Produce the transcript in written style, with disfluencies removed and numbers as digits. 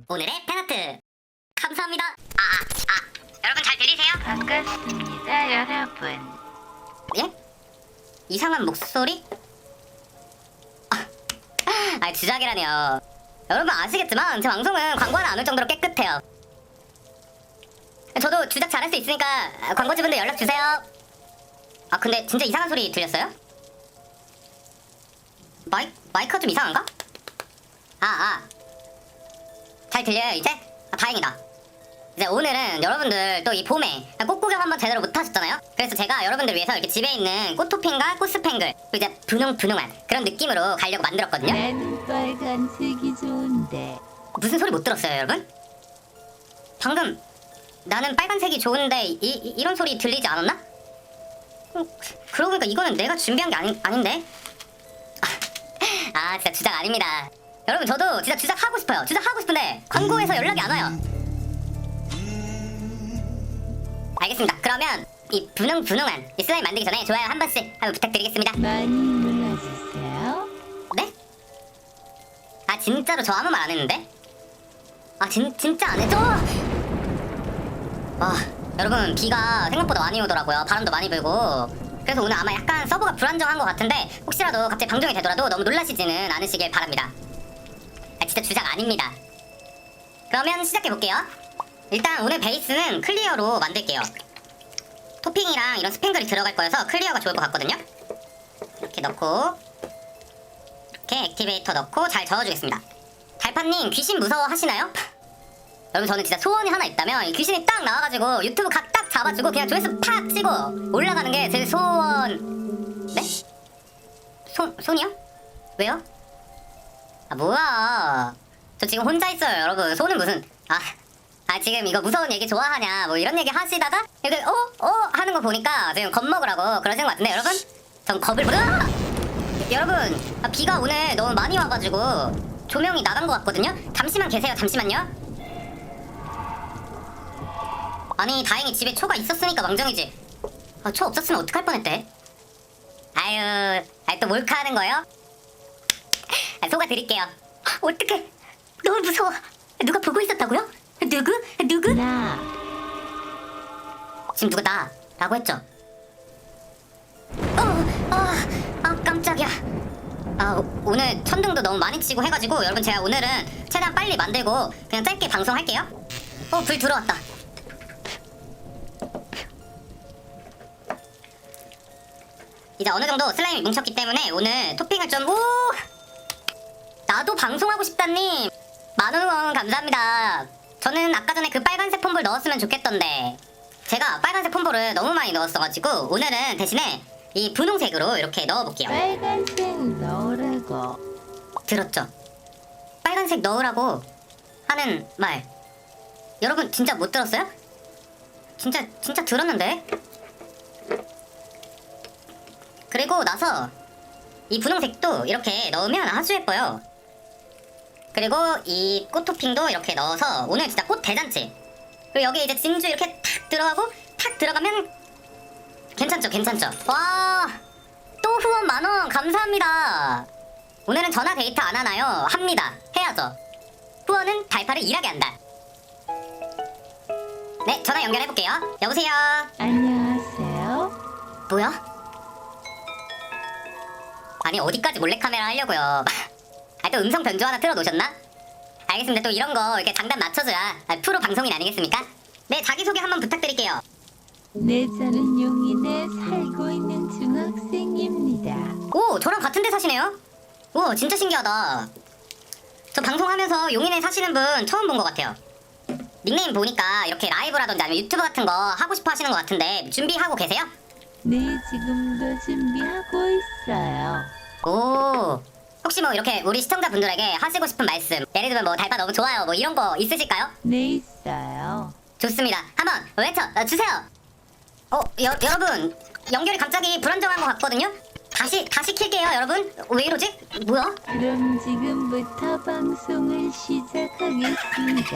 오늘의 팬아트 감사합니다. 여러분 잘 들리세요? 반갑습니다, 여러분. 예? 이상한 목소리? 주작이라니요. 여러분 아시겠지만 제 방송은 광고 하나 안 올 정도로 깨끗해요. 저도 주작 잘할 수 있으니까 광고주분들 연락주세요. 근데 진짜 이상한 소리 들렸어요? 마이크가 좀 이상한가? 잘 들려요 이제? 다행이다. 이제 오늘은 여러분들 또 이 봄에 꽃구경 한번 제대로 못하셨잖아요? 그래서 제가 여러분들 위해서 이렇게 집에 있는 꽃토핑과 꽃스팽글 그리고 이제 분홍분홍한 그런 느낌으로 가려고 만들었거든요? 나는 빨간색이 좋은데. 무슨 소리 못 들었어요 여러분? 방금 나는 빨간색이 좋은데 이런 소리 들리지 않았나? 그러고 보니까 이거는 내가 준비한 게 아닌데? 진짜 주작 아닙니다. 여러분 저도 진짜 주작 하고 싶어요. 주작 하고 싶은데 광고에서 연락이 안 와요. 알겠습니다. 그러면 이 분홍분홍한 이 슬라임 만들기 전에 좋아요 한 번씩 한번 부탁드리겠습니다. 많이 눌러주세요. 네? 진짜로 저 아무 말 안 했는데? 진짜 안 했죠? 여러분 비가 생각보다 많이 오더라고요. 바람도 많이 불고. 그래서 오늘 아마 약간 서버가 불안정한 것 같은데 혹시라도 갑자기 방종이 되더라도 너무 놀라시지는 않으시길 바랍니다. 진짜 주작 아닙니다. 그러면 시작해볼게요. 일단 오늘 베이스는 클리어로 만들게요. 토핑이랑 이런 스팽글이 들어갈 거여서 클리어가 좋을 것 같거든요. 이렇게 넣고 이렇게 액티베이터 넣고 잘 저어주겠습니다. 달판님 귀신 무서워하시나요? 여러분 저는 진짜 소원이 하나 있다면 이 귀신이 딱 나와가지고 유튜브 각 딱 잡아주고 그냥 조회수 팍 치고 올라가는 게 제 소원. 네? 손이요? 왜요? 뭐야 저 지금 혼자 있어요 여러분. 손은 무슨 지금 이거 무서운 얘기 좋아하냐 뭐 이런 얘기 하시다가 이렇게 하는 거 보니까 지금 겁먹으라고 그러신 것 같은데 여러분 전 겁을 여러분 비가 오늘 너무 많이 와가지고 조명이 나간 것 같거든요. 잠시만 계세요. 잠시만요. 다행히 집에 초가 있었으니까 망정이지. 초 없었으면 어떡할 뻔했대. 또 몰카하는 거요? 속아 드릴게요. 어떡해 너무 무서워. 누가 보고 있었다고요? 누구? 나. 지금 누가 나? 라고 했죠? 깜짝이야. 오늘 천둥도 너무 많이 치고 해가지고 여러분 제가 오늘은 최대한 빨리 만들고 그냥 짧게 방송할게요. 불 들어왔다. 이제 어느 정도 슬라임이 뭉쳤기 때문에 오늘 토핑을 좀 나도 방송하고 싶다님 10,000원 후원 감사합니다. 저는 아까 전에 그 빨간색 폼볼 넣었으면 좋겠던데 제가 빨간색 폼볼을 너무 많이 넣었어가지고 오늘은 대신에 이 분홍색으로 이렇게 넣어볼게요. 빨간색 넣으라고. 들었죠? 빨간색 넣으라고 하는 말 여러분 진짜 못 들었어요? 진짜 들었는데? 그리고 나서 이 분홍색도 이렇게 넣으면 아주 예뻐요. 그리고 이 꽃 토핑도 이렇게 넣어서 오늘 진짜 꽃 대잔치. 그리고 여기 이제 진주 이렇게 탁 들어가고 탁 들어가면 괜찮죠? 와, 또 후원 10,000원 감사합니다. 오늘은 전화 데이트 안 하나요? 합니다. 해야죠. 후원은 달파를 일하게 한다. 네, 전화 연결해볼게요. 여보세요? 안녕하세요. 뭐야? 어디까지 몰래카메라 하려고요. 또 음성 변조 하나 틀어놓으셨나? 알겠습니다. 또 이런 거 이렇게 장단 맞춰줘야 프로 방송인 아니겠습니까? 네, 자기소개 한번 부탁드릴게요. 네, 저는 용인에 살고 있는 중학생입니다. 오, 저랑 같은 데 사시네요? 우와, 진짜 신기하다. 저 방송하면서 용인에 사시는 분 처음 본 것 같아요. 닉네임 보니까 이렇게 라이브라든지 아니면 유튜브 같은 거 하고 싶어 하시는 것 같은데 준비하고 계세요? 네, 지금도 준비하고 있어요. 오, 혹시 뭐 이렇게 우리 시청자분들에게 하시고 싶은 말씀 예를 들면 뭐 달파 너무 좋아요 뭐 이런 거 있으실까요? 네, 있어요. 좋습니다. 한번 외쳐주세요. 여러분 연결이 갑자기 불안정한 것 같거든요? 다시 킬게요 여러분. 왜 이러지? 뭐야? 그럼 지금부터 방송을 시작하겠습니다.